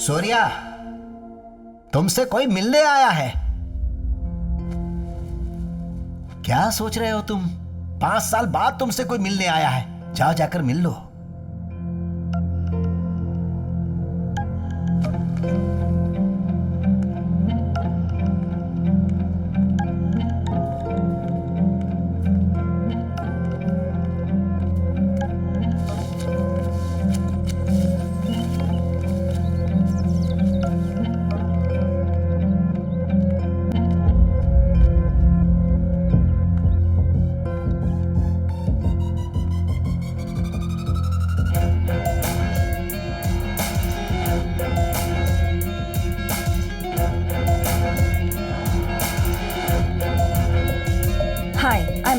सूर्या, तुमसे कोई मिलने आया है। क्या सोच रहे हो तुम? 5 साल बाद तुमसे कोई मिलने आया है। जाओ जाकर मिल लो।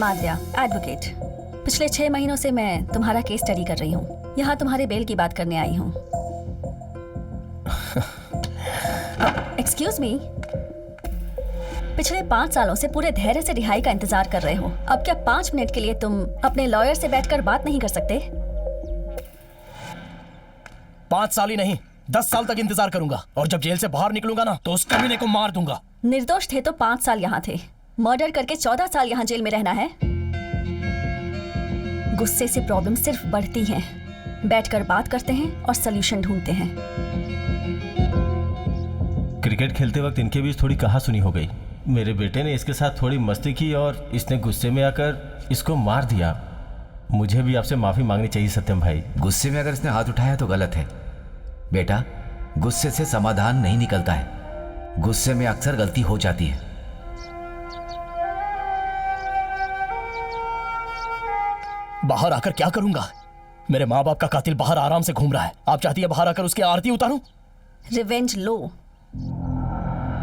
आद्या, एडवोकेट। पिछले 6 महीनों से मैं तुम्हारा केस स्टडी कर रही हूँ। यहाँ तुम्हारे बेल की बात करने आई हूँ। एक्सक्यूज मी, पिछले 5 सालों से पूरे धैर्य से रिहाई का इंतजार कर रहे हो। अब क्या 5 मिनट के लिए तुम अपने लॉयर से बैठकर बात नहीं कर सकते? 5 साल ही नहीं, 10 साल तक इंतजार करूंगा, और जब जेल से बाहर निकलूंगा ना तो उस कमीने को मार दूंगा। निर्दोष थे तो 5 साल यहाँ थे, मर्डर करके 14 साल यहाँ जेल में रहना है। गुस्से से प्रॉब्लम सिर्फ बढ़ती हैं। बैठकर बात करते हैं और सलूशन ढूंढते हैं। क्रिकेट खेलते वक्त इनके बीच थोड़ी कहासुनी हो गई। मेरे बेटे ने इसके साथ थोड़ी मस्ती की और इसने गुस्से में आकर इसको मार दिया। मुझे भी आपसे माफी मांगनी चाहिए सत्यम भाई। गुस्से में अगर इसने हाथ उठाया तो गलत है बेटा। गुस्से से समाधान नहीं निकलता है, गुस्से में अक्सर गलती हो जाती है। बाहर आकर क्या करूंगा? मेरे माँ बाप का कातिल बाहर आराम से घूम रहा है। आप चाहती है बाहर आकर उसकी आरती उतारूं? रिवेंज लो,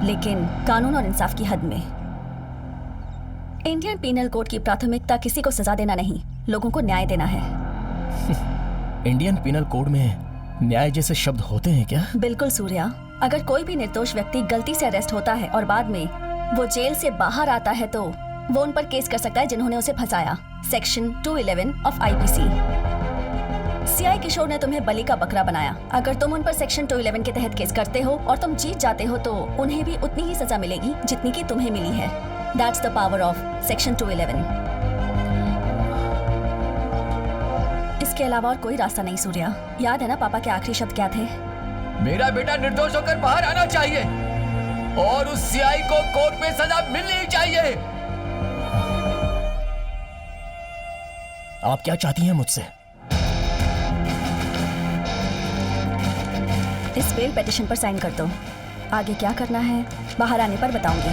लेकिन कानून और इंसाफ की हद में। इंडियन पीनल कोड की प्राथमिकता किसी को सजा देना नहीं, लोगों को न्याय देना है। इंडियन पीनल कोड में न्याय जैसे शब्द होते हैं क्या? बिल्कुल सूर्या, अगर कोई भी निर्दोष व्यक्ति गलती से अरेस्ट होता है और बाद में वो जेल से बाहर आता है तो वो उन पर केस कर सकता है जिन्होंने उसे फंसाया। Section 211 of IPC. सीआई किशोर ने तुम्हें बलि का बकरा बनाया। अगर तुम उन पर सेक्शन 211 के तहत केस करते हो और तुम जीत जाते हो तो उन्हें भी उतनी ही सजा मिलेगी जितनी की तुम्हें मिली है। That's the power of section 211। इसके अलावा और कोई रास्ता नहीं सूर्या। याद है ना पापा के आखिरी शब्द क्या थे? मेरा बेटा निर्दोष होकर बाहर आना चाहिए और उस सीआई को कोर्ट में सजा मिलनी चाहिए। आप क्या चाहती हैं मुझसे? इस बेल पिटीशन पर साइन कर दो। आगे क्या करना है बाहर आने पर बताऊंगी।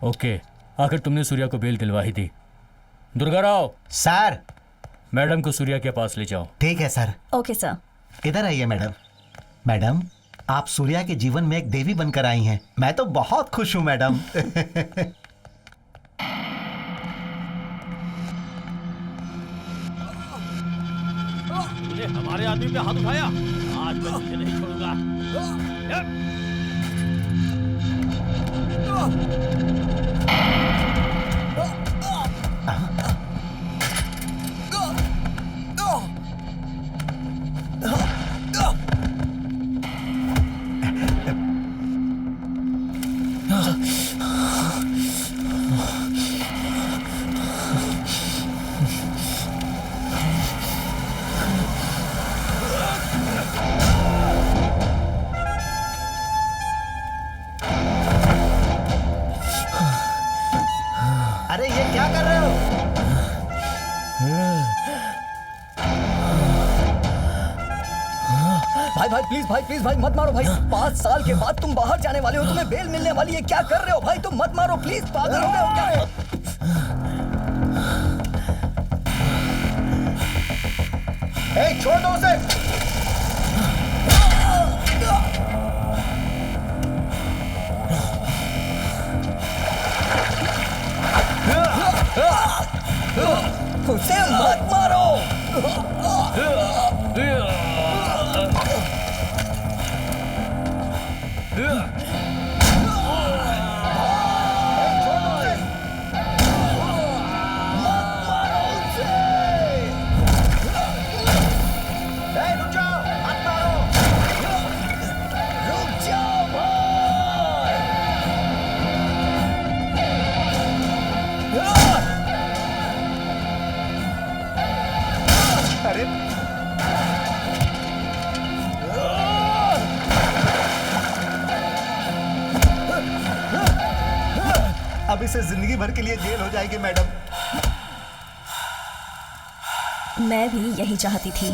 ओके, आखिर तुमने सूर्या को बेल दिलवा ही दी। दुर्गा राव, सर। मैडम को सूर्या के पास ले जाओ। ठीक है सर। Okay sir. इधर आइए मैडम। मैडम, आप सूर्या के जीवन में एक देवी बनकर आई हैं। मैं तो बहुत खुश हूं मैडम। हमारे आदमी पे हाथ उठाया, आज मैं तुझे नहीं छोड़ूंगा। अरे ये क्या कर रहे हो? भाई प्लीज भाई मत मारो भाई। 5 साल के बाद तुम बाहर जाने वाले हो, तुम्हें बेल मिलने वाली है। क्या कर रहे हो भाई? तुम मत मारो प्लीज। पागल हो गए हो क्या? छोड़ दो उसे। उसे मत मारो। अरे अब इसे जिंदगी भर के लिए जेल हो जाएगी मैडम। मैं भी यही चाहती थी।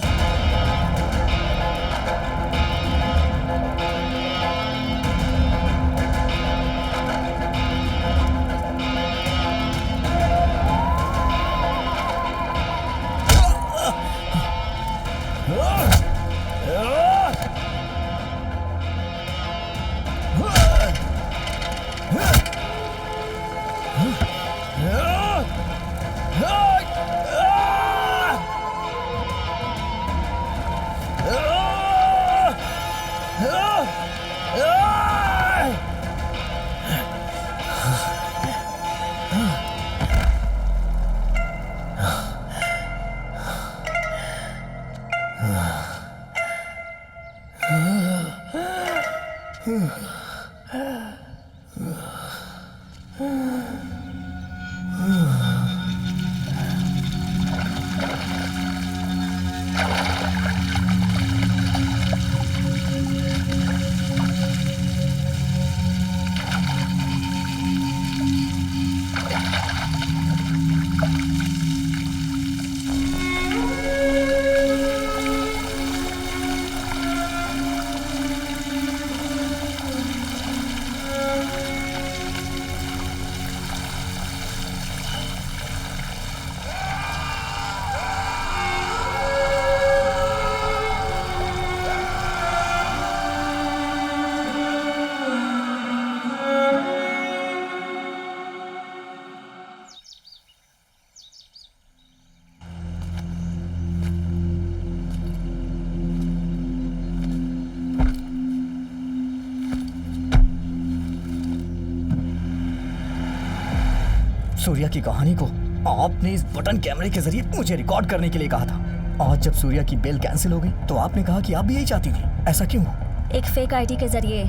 सूर्या की कहानी को आपने इस बटन कैमरे के जरिए मुझे रिकॉर्ड करने के लिए कहा था। आज जब सूर्या की बेल कैंसिल हो गई तो आपने कहा कि आप भी यही चाहती थी। ऐसा क्यों? एक फेक आईडी के जरिए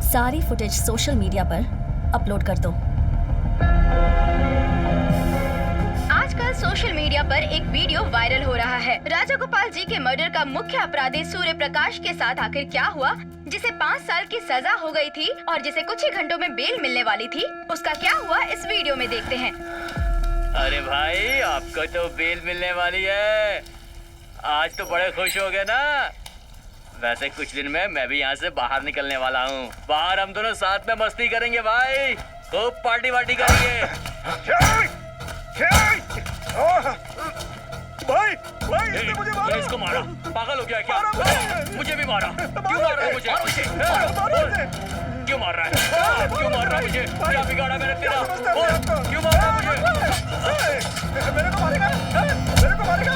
सारी फुटेज सोशल मीडिया पर अपलोड कर दो। आजकल सोशल मीडिया पर एक वीडियो वायरल हो रहा है। राजा गोपाल जी के मर्डर का मुख्य अपराधी सूर्य प्रकाश के साथ आखिर क्या हुआ, जिसे 5 साल की सजा हो गई थी और जिसे कुछ ही घंटों में बेल मिलने वाली थी, उसका क्या हुआ इस वीडियो में देखते हैं। अरे भाई, आपको तो बेल मिलने वाली है। आज तो बड़े खुश हो गए ना। वैसे कुछ दिन में मैं भी यहाँ से बाहर निकलने वाला हूँ। बाहर हम दोनों साथ में मस्ती करेंगे भाई, खूब पार्टी वार्टी करेंगे। भाई इसने मुझे मारा। इसको मारा, पागल हो गया क्या? मुझे भी मारा। क्यों मार रहा है मुझे? क्यों मार रहा है? क्यों मार रहा है मुझे? क्या बिगाड़ा मैंने तेरा? क्यों मार रहा है मुझे? मेरे को मारेगा? मेरे को मारेगा?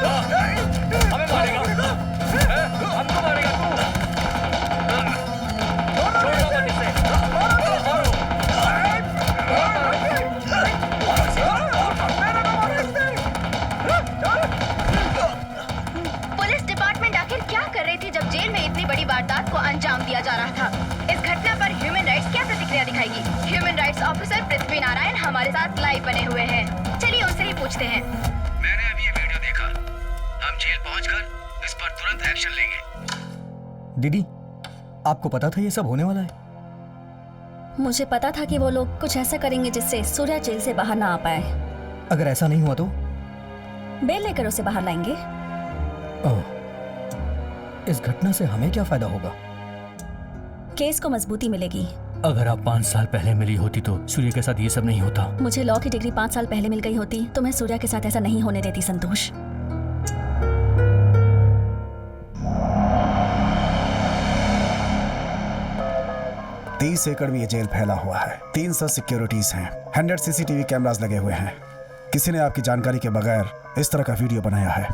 हमें मारेगा? हमको मारेगा तू? छोड़ना मत इसे। मारो। पुलिस डिपार्टमेंट आखिर क्या कर रही थी जब जेल में इतनी बड़ी वारदात को अंजाम दिया जा रहा था? इस घटना पर ह्यूमन राइट्स क्या प्रतिक्रिया दिखाएगी? Human rights officer Prithvi Narayan हमारे साथ लाइव बने हुए हैं। चलिए उनसे ही पूछते हैं। मैंने अभी ये वीडियो देखा। हम जेल पहुंचकर इस पर तुरंत एक्शन लेंगे। दीदी, आपको पता था ये सब होने वाला है? मुझे पता था कि वो लोग कुछ ऐसा करेंगे जिससे सूर्या जेल से बाहर ना आ पाए। अगर ऐसा नहीं हुआ तो? बेल लेकर उसे बाहर लाएंगे। ओह, इस घटना से हमें क्या फायदा होगा? केस को मजबूती मिलेगी। अगर आप 5 साल पहले मिली होती तो सूर्य के साथ ये सब नहीं होता। मुझे लॉ की डिग्री 5 साल पहले मिल गई होती तो मैं सूर्या के साथ ऐसा नहीं होने देती संतोष। तीस एकड़ में ये जेल फैला हुआ है। 300 सिक्योरिटीज हैं, 100 सीसीटीवी कैमरास लगे हुए हैं। किसी ने आपकी जानकारी के बगैर इस तरह का वीडियो बनाया है।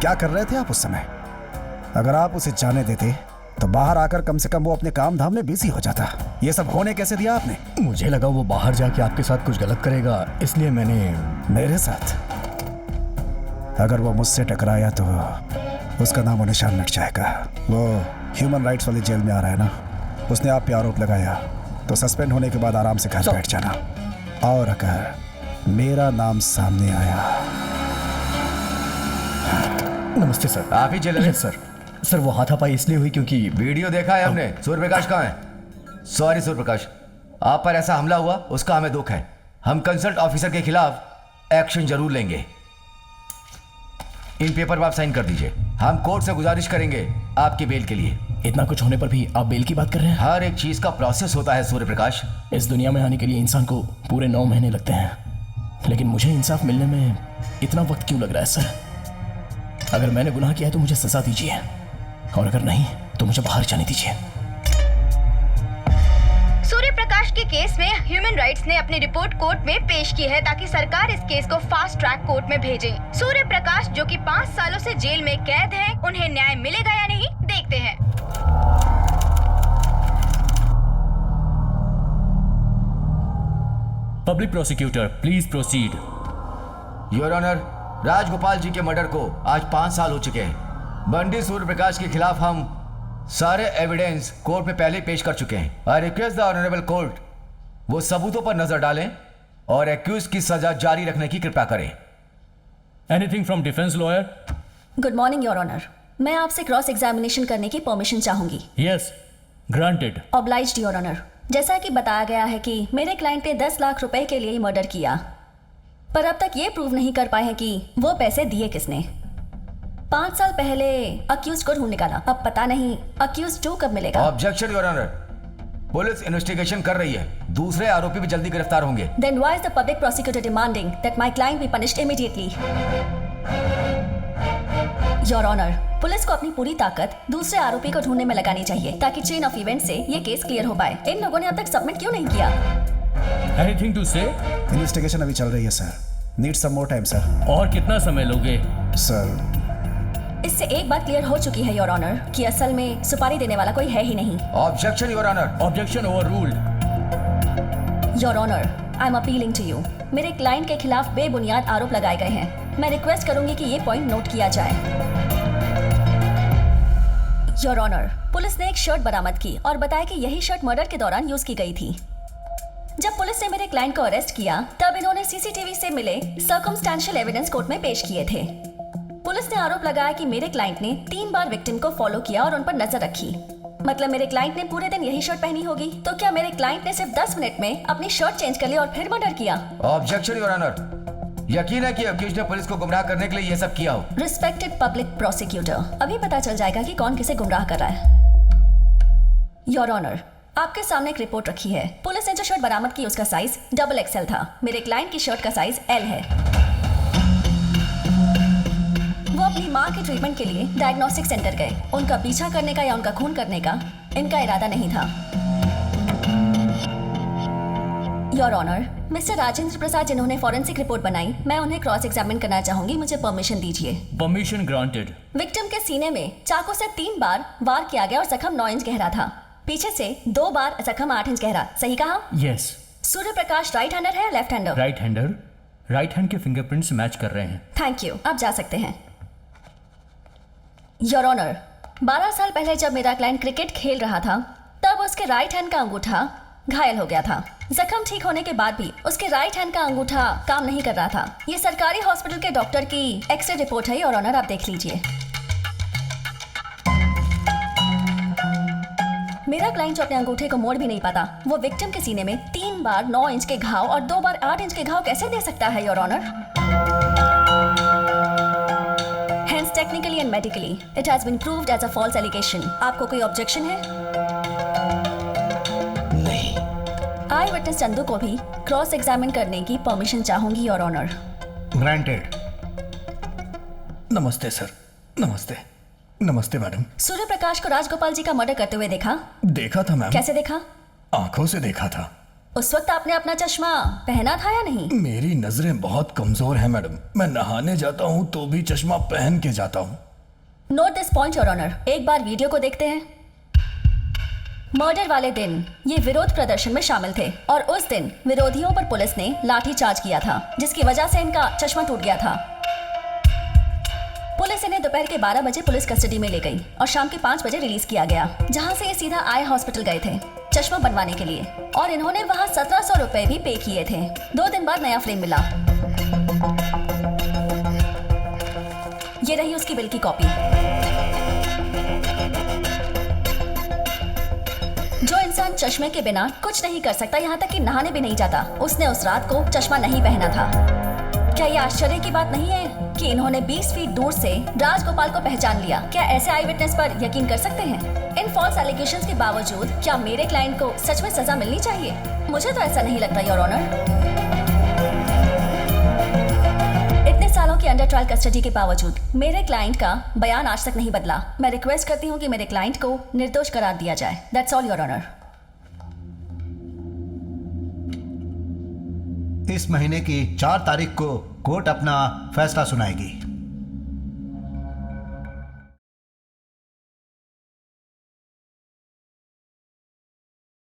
क्या कर रहे थे आप उस समय? अगर आप उसे जाने देते तो बाहर आकर कम से कम वो अपने काम धाम में बिजी हो जाता। ये सब होने कैसे दिया आपने? मुझे लगा वो बाहर जाके आपके साथ कुछ गलत करेगा, इसलिए मैंने। मेरे साथ? अगर वो मुझसे टकराया तो उसका नाम और निशान मिट जाएगा। वो ह्यूमन राइट्स वाली जेल में आ रहा है ना, उसने आप पे आरोप लगाया तो सस्पेंड होने के बाद आराम से घर बैठ जाना। और अगर मेरा नाम सामने आया नमस्ते सर। आप ही जेलर हैं? Yes sir. सर वो हाथापाई इसलिए हुई क्योंकि वीडियो देखा है हमने। सूर्य प्रकाश कहाँ है? सॉरी सूर्य प्रकाश, आप पर ऐसा हमला हुआ उसका हमें दुख है। हम कंसल्ट ऑफिसर के खिलाफ एक्शन जरूर लेंगे। इन पेपर पर आप साइन कर दीजिए। हम कोर्ट से गुजारिश करेंगे आपकी बेल के लिए। इतना कुछ होने पर भी आप बेल की बात कर रहे हैं? हर एक चीज का प्रोसेस होता है सूर्य प्रकाश। इस दुनिया में आने के लिए इंसान को पूरे 9 महीने लगते हैं, लेकिन मुझे इंसाफ मिलने में इतना वक्त क्यों लग रहा है सर? अगर मैंने गुनाह किया है तो मुझे सजा दीजिए, और अगर नहीं तो मुझे बाहर जाने दीजिए। सूर्य प्रकाश के केस में ह्यूमन राइट्स ने अपनी रिपोर्ट कोर्ट में पेश की है ताकि सरकार इस केस को फास्ट ट्रैक कोर्ट में भेजे। सूर्य प्रकाश जो कि 5 सालों से जेल में कैद हैं, उन्हें न्याय मिलेगा या नहीं, देखते हैं। Public prosecutor please proceed. Your honour, Rajagopal ji के मर्डर को आज 5 साल हो चुके हैं। बंडी सूर्य प्रकाश के खिलाफ हम सारे एविडेंस कोर्ट में पहले ही पेश कर चुके हैं। I request the honourable court वो सबूतों पर नजर डालें और एक्यूज की सजा जारी रखने की कृपा करें। Anything from defence lawyer? Good morning your honour, मैं आपसे क्रॉस एग्जामिनेशन करने की परमिशन चाहूंगी। Yes, granted. Obliged your honour. जैसा कि बताया गया है कि मेरे क्लाइंट ने 10 लाख रुपए के लिए ही मर्डर किया, पर अब तक ये प्रूव नहीं कर पाए हैं कि वो पैसे दिए किसने। 5 साल पहले अक्यूज को ढूंढ निकाला, अब पता नहीं अक्यूज 2 कब मिलेगा। Objection your honour, police investigation कर रही है, दूसरे आरोपी भी जल्दी गिरफ्तार होंगे। Then why is the public prosecutor demanding that my client be punished immediately? Your Honor, police को अपनी पूरी ताकत दूसरे आरोपी को ढूंढने में लगानी चाहिए ताकि चेन ऑफ इवेंट से ये केस क्लियर हो पाए। इन लोगों ने अब तक सबमिट क्यों नहीं किया? एनीथिंग टू से? इन्वेस्टिगेशन अभी चल रही है sir. Need some more time sir. और कितना समय लोगे? सर इससे एक बात क्लियर हो चुकी है योर ऑनर कि असल में सुपारी देने वाला कोई है ही नहीं। Objection your honour. Objection overruled. Your honour, I am appealing to you. मेरे क्लाइंट के खिलाफ बेबुनियाद आरोप लगाए गए हैं। मैं रिक्वेस्ट करूंगी कि ये पॉइंट नोट किया जाए। योर ऑनर, पुलिस ने एक शर्ट बरामद की और बताया कि यही शर्ट मर्डर के दौरान यूज की गई थी। जब पुलिस ने मेरे क्लाइंट को अरेस्ट किया तब इन्होंने सीसीटीवी से मिले सर्कमस्टेंशियल एविडेंस कोर्ट में पेश किए थे। पुलिस ने आरोप लगाया कि मेरे क्लाइंट ने 3 बार विक्टिम को फॉलो किया और उन पर नजर रखी। मतलब मेरे क्लाइंट ने पूरे दिन यही शर्ट पहनी होगी। तो क्या मेरे क्लाइंट ने सिर्फ 10 मिनट में अपनी शर्ट चेंज कर ली और फिर मर्डर किया? Objection your honour. यकीन है कि अक्यूज ने पुलिस को गुमराह करने के लिए यह सब किया हो। रिस्पेक्टेड पब्लिक प्रोसिक्यूटर, अभी पता चल जाएगा कि कौन किसे गुमराह कर रहा है। योर ऑनर, आपके सामने एक रिपोर्ट रखी है। पुलिस ने जो शर्ट बरामद की उसका साइज XXL था। मेरे क्लाइंट की शर्ट का साइज L है। वो अपनी माँ के ट्रीटमेंट के लिए डायग्नोस्टिक सेंटर गए। उनका पीछा करने का या उनका खून करने का इनका इरादा नहीं था। Your honour, mister Rajendra Prasad जिन्होंने फॉरेंसिक रिपोर्ट बनाई, मैं उन्हें क्रॉस एग्जामिन करना चाहूंगी। मुझे परमिशन दीजिए। Permission granted. विक्टिम के सीने में चाकू से 3 बार वार किया गया और जख्म 9 इंच गहरा था। पीछे से 2 बार जख्म 8 इंच गहरा। सही कहा? Yes. Surya Prakash right hander है या left hander? Right hander. Right hand के फिंगरप्रिंट्स मैच कर रहे हैं। थैंक यू, आप जा सकते हैं। योर ऑनर, 12 साल पहले जब मेरा क्लाइंट क्रिकेट खेल रहा था तब उसके राइट हैंड का अंगूठा घायल हो गया था। जख्म ठीक होने के बाद भी उसके राइट हैंड का अंगूठा काम नहीं कर रहा था। ये सरकारी हॉस्पिटल के डॉक्टर की एक्सरे रिपोर्ट है। योर ऑनर, आप देख लीजिए। मेरा क्लाइंट जो अपने अंगूठे को मोड़ भी नहीं पाता, वो विक्टिम के सीने में 3 बार 9 इंच के घाव और 2 बार 8 इंच के घाव कैसे दे सकता है? Your honour, Hence, technically and medically, it has been proved as a false allegation. आपको कोई ऑब्जेक्शन है? नहीं। आई विटनेस चंदू को भी क्रॉस एग्जामिन करने की परमिशन चाहूंगी योर ऑनर। ग्रांटेड। नमस्ते सर। नमस्ते। नमस्ते मैडम। सूर्य प्रकाश को राजगोपाल जी का मर्डर करते हुए देखा? देखा था मैम। कैसे देखा? आंखों से देखा था। उस वक्त आपने अपना चश्मा पहना था या नहीं? मेरी नजरें बहुत कमजोर हैं मैडम। मैं नहाने जाता हूँ तो भी चश्मा पहन के जाता हूँ। Note this point your honour. एक बार वीडियो को देखते हैं। मर्डर वाले दिन ये विरोध प्रदर्शन में शामिल थे और उस दिन विरोधियों पर पुलिस ने लाठी चार्ज किया था, जिसकी वजह से इनका चश्मा टूट गया था। पुलिस इन्हें दोपहर के 12 बजे पुलिस कस्टडी में ले गई और शाम के 5 बजे रिलीज किया गया, जहां से ये सीधा आई हॉस्पिटल गए थे चश्मा बनवाने के लिए और इन्होंने वहां 1700 रुपए भी पे किए थे। 2 दिन बाद नया फ्रेम मिला। ये रही उसकी बिल की कॉपी। जो इंसान चश्मे के बिना कुछ नहीं कर सकता, यहाँ तक कि नहाने भी नहीं जाता, उसने उस रात को चश्मा नहीं पहना था। क्या ये आश्चर्य की बात नहीं है कि इन्होंने 20 फीट दूर से राजगोपाल को पहचान लिया? क्या ऐसे आई विटनेस पर यकीन कर सकते हैं? इन फॉल्स एलिगेशंस के बावजूद क्या मेरे क्लाइंट को सच में सजा मिलनी चाहिए? मुझे तो ऐसा नहीं लगता, योर ऑनर। इतने सालों की अंडर ट्रायल कस्टडी के बावजूद मेरे क्लाइंट का बयान आज तक नहीं बदला। मैं रिक्वेस्ट करती हूँ कि मेरे क्लाइंट को निर्दोष करार दिया जाए। That's all, your honour. इस महीने की 4 तारीख को कोर्ट अपना फैसला सुनाएगी।